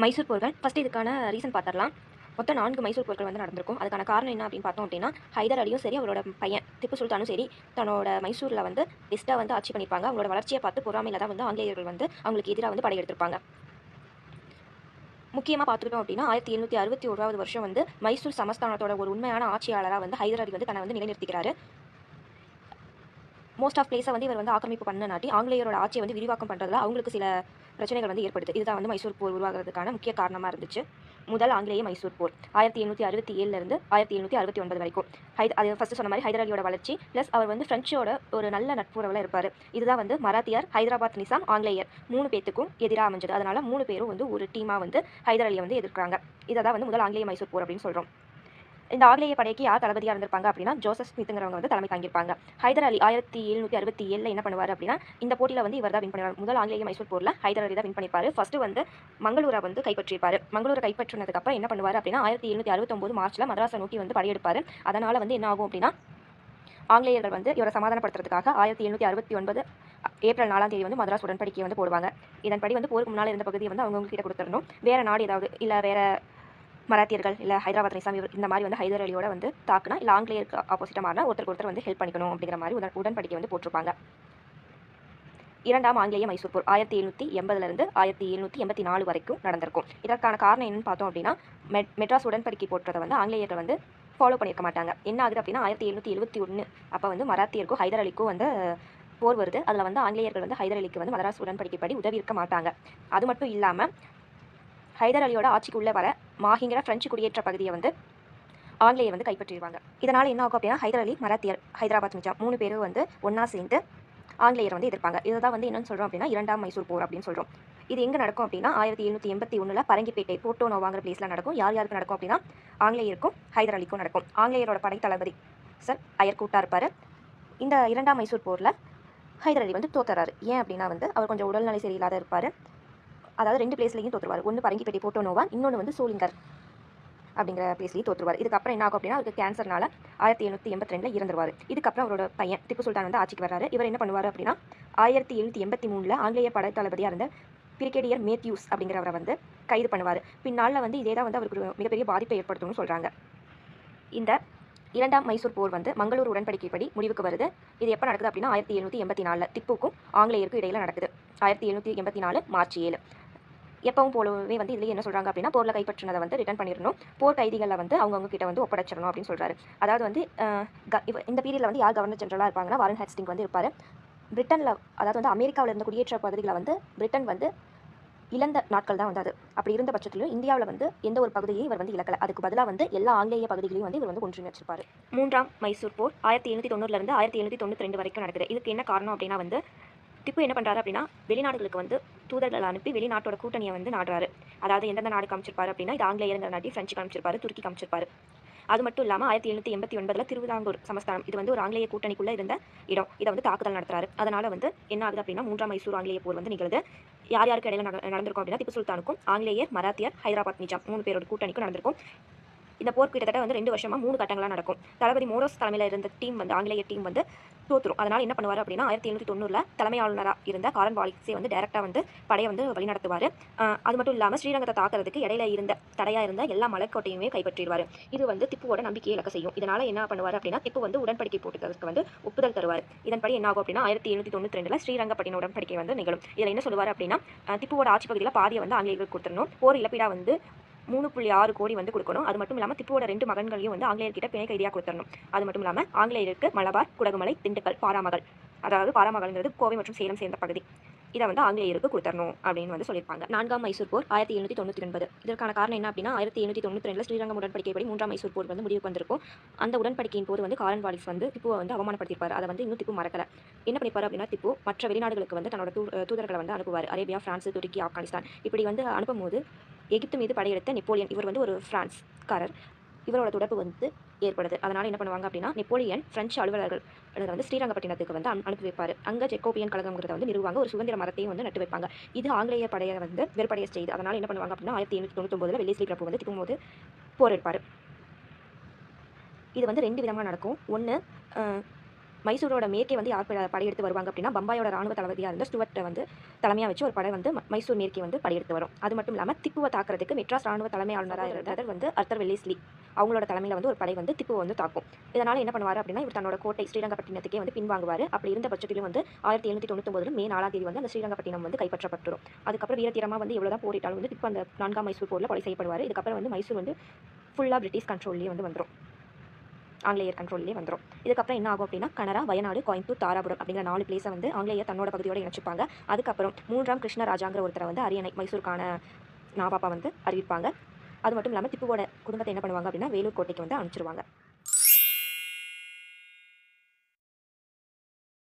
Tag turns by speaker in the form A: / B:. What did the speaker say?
A: மைசூர் போர்கள் ஃபர்ஸ்ட் இதுக்கான ரீசன் பார்த்துடலாம். மொத்தம் 4 மைசூர் போர்கள் வந்து நடந்திருக்கும். அதுக்கான காரணம் என்ன அப்படின்னு பார்த்தோம் அப்படின்னா, ஹைதர் அலியும் சரி, அவரோட பையன் திப்பு சுல்தானும் சரி, தன்னோட மைசூரில் வந்து பெஸ்ட்டாக வந்து ஆட்சி பண்ணியிருப்பாங்க. அவங்களோட வளர்ச்சியை பார்த்து பொறாமையில தான் வந்து ஆங்கிலேயர்கள் வந்து அவங்களுக்கு எதிராக வந்து படையெடுத்திருப்பாங்க. முக்கியமாக பார்த்துக்கிட்டோம் அப்படின்னா 1761வது வருஷம் வந்து மைசூர் சமஸ்தானத்தோட ஒரு உண்மையான ஆட்சியாளராக வந்து ஹைதர் அலி வந்து தன்னை வந்து நிலைநிறுத்திக்கிறாரு. மோஸ்ட் ஆஃப் பிளேஸை வந்து இவர் வந்து ஆக்கிரமிப்பு பண்ணனாட்டி ஆங்கிலேயரோட ஆட்சியை வந்து விரிவாக்கம் பண்ணுறதுல அவங்களுக்கு சில பிரச்சனைகள் வந்து ஏற்படுது. இதுதான் வந்து மைசூர் போர் உருவாகிறதுக்கான முக்கிய காரணமாக இருந்துச்சு. முதல் ஆங்கிலேய மைசூர் போர் 1767 1769 வரைக்கும். அது ஃபர்ஸ்ட் சொன்ன மாதிரி ஹைதர் அலியோட வளர்ச்சி ப்ளஸ் அவர் வந்து ஃப்ரெஞ்சோட ஒரு நல்ல நட்புறவில் இருப்பார். இதுதான் வந்து மராத்தியர், ஹைதராபாத் நிசாம், ஆங்கிலேயர் 3 பேத்துக்கும் எதிராக அமைஞ்சது. அதனால 3 பேரும் வந்து ஒரு டீமாக வந்து ஹைதர் அலியை வந்து எதிர்க்கிறாங்க. இதை தான் வந்து முதல் ஆங்கிலேய மைசூர் போர் அப்படின்னு சொல்கிறோம். இந்த ஆங்கிலேய படைக்கு யார் தளபதியாக இருந்திருப்பாங்க அப்படின்னா ஜோசப் ஸ்மித்ங்கிறவங்க வந்து தலைமை தாங்கியிருப்பாங்க. ஹைதர் அலி 1767 என்ன பண்ணுவார் அப்படின்னா, இந்த போட்டியில் வந்து இவர் தான் வின் பண்ணுவார். முதல் ஆங்கிலேய மைசூர் போரில் ஹைதர் அலி தான் வின் பண்ணியிருப்பாரு. ஃபர்ஸ்ட் வந்து மங்களூரை வந்து கைப்பற்றியிருப்பாரு. மங்களூரை கைப்பற்றினதுக்கு அப்புறம் என்ன பண்ணுவார் அப்படின்னா 1769 மார்ச்ல மதராஸை நோக்கி வந்து படையெடுப்பாரு. அதனால வந்து என்ன ஆகும் அப்படின்னா, ஆங்கிலேயர்கள் வந்து இவரை சமாதானப்படுத்துறதுக்காக 1769 ஏப்ரல் 4ஆம் தேதி வந்து மதராஸ் உடன்படிக்கையை வந்து போடுவாங்க. இதன்படி வந்து போருக்கு முன்னால் இருந்த பகுதியை வந்து அவங்கவுங்க கிட்ட கொடுத்துடணும். வேற நாடு ஏதாவது இல்லை வேற மராத்தியர்கள் இல்லை ஹைதராபாத் நிசாம் இந்த மாதிரி வந்து ஹைதர் அலியோட வந்து தாக்குனா இல்லை ஆங்கிலேயருக்கு ஆப்போசிட்டாக மாறினா ஒருத்தருக்கு ஒருத்தர் வந்து ஹெல்ப் பண்ணிக்கணும் அப்படிங்கிற மாதிரி உடன்படிக்கை வந்து போட்டிருப்பாங்க. இரண்டாம் ஆங்கிலேய மைசூர் போர் 1780 1784 வரைக்கும் நடந்திருக்கும். இதற்கான காரணம் என்னன்னு பார்த்தோம் அப்படின்னா, மெட்ராஸ் உடன்படிக்கை போட்டதை வந்து ஆங்கிலேயர்கள் வந்து ஃபாலோ பண்ணியிருக்க மாட்டாங்க. என்ன ஆகுது அப்படின்னா 1771 அப்போ வந்து மராத்தியருக்கும் ஹைதர் அலிக்கும் வந்து போர் வருது. அதில் வந்து ஆங்கிலேயர்கள் வந்து ஹைதர் அலிக்கு வந்து மதராஸ் உடன்படிக்கைப்படி உதவி இருக்க மாட்டாங்க. அது மட்டும் இல்லாமல் ஹைதர் அலியோட ஆட்சிக்குள்ளே வர மாஹிங்கிற பிரெஞ்சு குடியேற்ற பகுதியை வந்து ஆங்கிலேயர் வந்து கைப்பற்றிடுவாங்க. இதனால் என்ன ஆகும் அப்படின்னா ஹைதர் அலி, மராத்தியர், ஹைதராபாத் நிஜாம் 3 பேரும் வந்து ஒன்றா சேர்ந்து ஆங்கிலேயர் வந்து எதிர்ப்பாங்க. இதுதான் வந்து என்னன்னு சொல்கிறோம் அப்படின்னா இரண்டாம் மைசூர் போர் அப்படின்னு சொல்கிறோம். இது எங்கே நடக்கும் அப்படின்னா 1781 பரங்கிப்பேட்டை போர்ட்டோ நோவாங்கிற பிளேஸில் நடக்கும். யார் யாருக்கு நடக்கும் அப்படின்னா ஆங்கிலேயருக்கும் ஹைதர் அலிக்கும் நடக்கும். ஆங்கிலேயரோட படை தளபதி சர் அயர்கூட்டா இருப்பார். இந்த இரண்டாம் மைசூர் போரில் ஹைதர் அலி வந்து தோத்துறாரு. ஏன் அப்படின்னா வந்து அவர் கொஞ்சம் உடல்நிலை சரியில்லாத இருப்பார். அதாவது 2 பிளேஸ்லையும் தோற்றுருவார். ஒன்று பரங்கிப்பேட்டை போர்ட்டோ நோவா, இன்னொன்று வந்து சோளிங்கர் அப்படிங்கிற பிளேஸ்லையும் தோற்றுருவார். இதுக்கப்புறம் என்ன ஆகும் அப்படின்னா அவருக்கு கேன்சர்னால 1782 இறந்துருவார். இதுக்கப்புறம் அவரோட பையன் திப்பு சுல்தான் வந்து ஆட்சிக்கு வர்றாரு. இவர் என்ன பண்ணுவார் அப்படின்னா 1783 ஆங்கிலேய படை தளபதியாக இருந்த பிரிகேடியர் மேத்யூஸ் அப்படிங்கிறவரை வந்து கைது பண்ணுவார். பின்னாளில் வந்து இதே தான் வந்து அவருக்கு ஒரு மிகப்பெரிய பாதிப்பை ஏற்படுத்தும்னு சொல்கிறாங்க. இந்த இரண்டாம் மைசூர் போர் வந்து மங்களூர் உடன்படிக்கைப்படி முடிவுக்கு வருது. இது எப்போ நடக்குது அப்படின்னா 1784 திப்புக்கும் ஆங்கிலேயருக்கும் இடையில நடக்குது. 1784 மார்ச் 7. எப்பவும் போலவே வந்து இதுலேயே என்ன சொல்கிறாங்க அப்படின்னா போரில் கைப்பற்றினதை வந்து ரிட்டர்ன் பண்ணிடணும். போர் கைதிகளை வந்து அவங்கவுங்க கிட்ட வந்து ஒப்படைச்சிடணும் அப்படின்னு சொல்கிறாரு. அதாவது வந்து இந்த பீரியடில் வந்து யார் கவர்னர் ஜெனரலாக இருப்பாங்கன்னா வாரன் ஹேஸ்டிங் வந்து இருப்பார். பிரிட்டனில் அதாவது வந்து அமெரிக்காவில் இருந்த குடியேற்ற பகுதிகளை வந்து பிரிட்டன் வந்து இழந்த நாட்கள் தான் வந்து அது. அப்படி இருந்த பட்சத்திலும் இந்தியாவில் வந்து எந்த ஒரு பகுதியையும் இவர் வந்து இழக்கலை. அதுக்கு பதிலாக வந்து எல்லா ஆங்கிலேய பகுதிகளையும் வந்து இவர் வந்து ஒன்றிணைச்சு வச்சிருப்பார். மூன்றாம் மைசூர் போர் 1790 1792 வரைக்கும் நடக்குது. இதுக்கு என்ன காரணம் அப்படின்னா வந்து திப்பு என்ன பண்ணுறாரு அப்படின்னா வெளிநாடுகளுக்கு வந்து தூதர்கள் அனுப்பி வெளிநாட்டோட கூட்டணியை வந்து நாடுறாரு. அதாவது எந்தெந்த நாடு காமிச்சிருப்பாரு அப்படின்னா இது ஆங்கிலேயருங்கிற நாட்டி பிரெஞ்சு காமிச்சிருப்பாரு, துருக்கி காமிச்சிருப்பாரு. அது மட்டும் இல்லாமல் 1789 திருவிதாங்கூர் சமஸ்தானம் இது வந்து ஒரு ஆங்கிலேய கூட்டணிக்குள்ளே இருந்த இடம். இதை வந்து தாக்குதல் நடத்துறாரு. அதனால வந்து என்ன ஆகுது அப்படின்னா மூன்றாம் மைசூர் ஆங்கிலேய போர் வந்து நிகழுது. யார் யாருக்கு இடையில நடந்திருக்கும் அப்படின்னா திப்பு சுல்தானுக்கும் ஆங்கிலேயர், மராத்தியர், ஹைதராபாத் நிஜாம் 3 பேரோட கூட்டணிக்கும் நடந்திருக்கும். இந்த போர் கிட்டத்தட்ட வந்து 2 வருஷமா 3 கட்டங்களாக நடக்கும். தளபதி மோரோஸ் தலைமையில் இருந்த டீம் வந்து ஆங்கிலேய டீம் வந்து தோத்துரும். அதனால் என்ன பண்ணுவார் அப்படின்னா 1790 தலைமை ஆளுநராக இருந்த காரன் வாலிஸே வந்து டைரெக்டாக வந்து படையை வந்து வழிநடத்துவார். அது மட்டும் இல்லாமல் ஸ்ரீரங்கத்தை தாக்குறதுக்கு இடையில இருந்த தடையாக இருந்த எல்லா மலைக்கோட்டையுமே கைப்பற்றிடுவார். இது வந்து திப்புவோட நம்பிக்கையை இழக்க செய்யும். இதனால் என்ன பண்ணுவார் அப்படின்னா திப்பு வந்து உடன்படிக்கை போட்டுக்கிறதுக்கு வந்து ஒப்புதல் தருவார். இதன்படி என்ன ஆகும் அப்படின்னா 1792 ஸ்ரீரங்கப்பட்டின உடன்படிக்கை வந்து நிகழும். இதில் என்ன சொல்லுவார் அப்படின்னா திப்புவோட ஆட்சி பகுதியில் பாதியை வந்து ஆங்கிலேயர்களுக்கு கொடுத்துடணும். போர் இழப்பீடாக வந்து 3.6 கோடி வந்து கொடுக்கணும். அது மட்டும் இல்லாமல் திப்புவோட 2 மகன்களையும் வந்து ஆங்கிலேயர்கிட்ட பிணை கைதியாக கொடுத்துடணும். அது மட்டும் இல்லாமல் ஆங்கிலேயருக்கு மலபார், குடகுமலை, திண்டுக்கல், பாராமகள் அதாவது பாராமகள்ங்கிறது கோவை மற்றும் சேலம் சேர்ந்த பகுதி இதை வந்து ஆங்கிலேயருக்கு கொடுத்துடணும் அப்படின்னு வந்து சொல்லியிருப்பாங்க. நான்காம் மைசூர் போர் 1799. இதற்கான காரணம் என்ன அப்படின்னா 1792 ஸ்ரீரங்கம் உடன்படிக்கைப்படி மூன்றாம் மைசூர் போர் வந்து முடிவுக்கு வந்திருக்கும். அந்த உடன்படிக்கையின் போது வந்து காரன் வாலிஸ் வந்து திப்புவை வந்து அவமானப்படுத்தியிருப்பார். அதை வந்து இன்னும் திப்பு மறக்கல. என்ன பண்ணிப்பார் அப்படின்னா திப்பு மற்ற வெளிநாடுகளுக்கு வந்து தன்னோட தூதர்களை வந்து அனுப்புவார். அரேபியா, பிரான்ஸ், துருக்கி, ஆப்கானிஸ்தான் இப்படி வந்து அனுப்பும்போது எகிப்து மீது படையெடுத்த நெப்போலியன் இவர் வந்து ஒரு பிரான்ஸ்காரர். இவரோட தொடர்பு வந்து ஏற்படுது. அதனால் என்ன பண்ணுவாங்க அப்படின்னா நெப்போலியன் பிரெஞ்சு அலுவலர்கள் வந்து ஸ்ரீரங்கப்பட்டினத்துக்கு வந்து அனுப்பி வைப்பார். அங்கே ஜெக்கோபியன் கழகங்கிறத வந்து நிறுவாங்க. ஒரு சுதந்திர மரத்தையும் வந்து நட்டு வைப்பாங்க. இது ஆங்கிலேய படையை வந்து வெறுப்படைய செய்யுது. அதனால் என்ன பண்ணுவாங்க அப்படின்னா 1799 வெள்ளிஸ்லி பிரபு வந்து திப்பும் போது போர் எடுப்பார். இது வந்து 2 விதமாக நடக்கும். ஒன்று மைசூரோட மேற்கே வந்து யார் படையெடுத்து வருவாங்க அப்படின்னா பம்பாயோட ராணுவ தளபதியாக இருந்த ஸ்டுவர்ட்டை வந்து தலைமையாக வச்சு ஒரு படை வந்து மைசூர் மேற்கே வந்து படையெடுத்து வரும். அது மட்டும் இல்லாமல் திப்புவை தாக்குறதுக்கு மெட்ராஸ் ராணுவ தலைமை ஆளுநராக இருந்தவர் வந்து அர்த்தர் வெல்லிஸ்லி அவங்களோட தலைமையில் வந்து ஒரு படை வந்து திப்புவை வந்து தாக்கும். இதனால் என்ன பண்ணுவார் அப்படின்னா இவர் தன்னோட கோட்டை ஸ்ரீரங்கப்பட்டினத்துக்கே வந்து பின்வாங்குவார். அப்படி இருந்த பட்சத்திலும் வந்து 1799 மே 4ஆம் தேதி வந்து அந்த ஸ்ரீரங்கப்பட்டினம் வந்து கைப்பற்றப்பட்டுரும். அதுக்கப்புறம் வீரத்தீரமாக வந்து எவ்வளோதான் போரிட்டாலும் வந்து திப்பு அந்த 4ஆம் மைசூர் போரில் கொலை செய்யப்படுவார். இதுக்கப்புறம் வந்து மைசூர் வந்து ஃபுல்லாக பிரிட்டிஷ் கண்ட்ரோல்லேயே வந்து வந்துடும், ஆங்கிலேயர் கண்ட்ரோல்லே வந்துடும். இதுக்கப்புறம் என்ன ஆகும் அப்படின்னா கனரா, வயநாடு, கோயம்புத்தூர், தாராபுரம் அப்படிங்கிற 4 பிளேஸை வந்து ஆங்கிலேயர் தன்னோட பகுதியோடு இணைச்சிப்பாங்க. அதுக்கப்புறம் 3ஆம் கிருஷ்ணராஜாங்கிற ஒருத்தரை வந்து அரியணை மைசூருக்கான நவாபா வந்து அறிவிப்பாங்க. அது மட்டும் இல்லாமல் திப்புவோட குடும்பத்தை என்ன பண்ணுவாங்க அப்படின்னா வேலூர் கோட்டைக்கு வந்து அனுப்பிச்சிருவாங்க.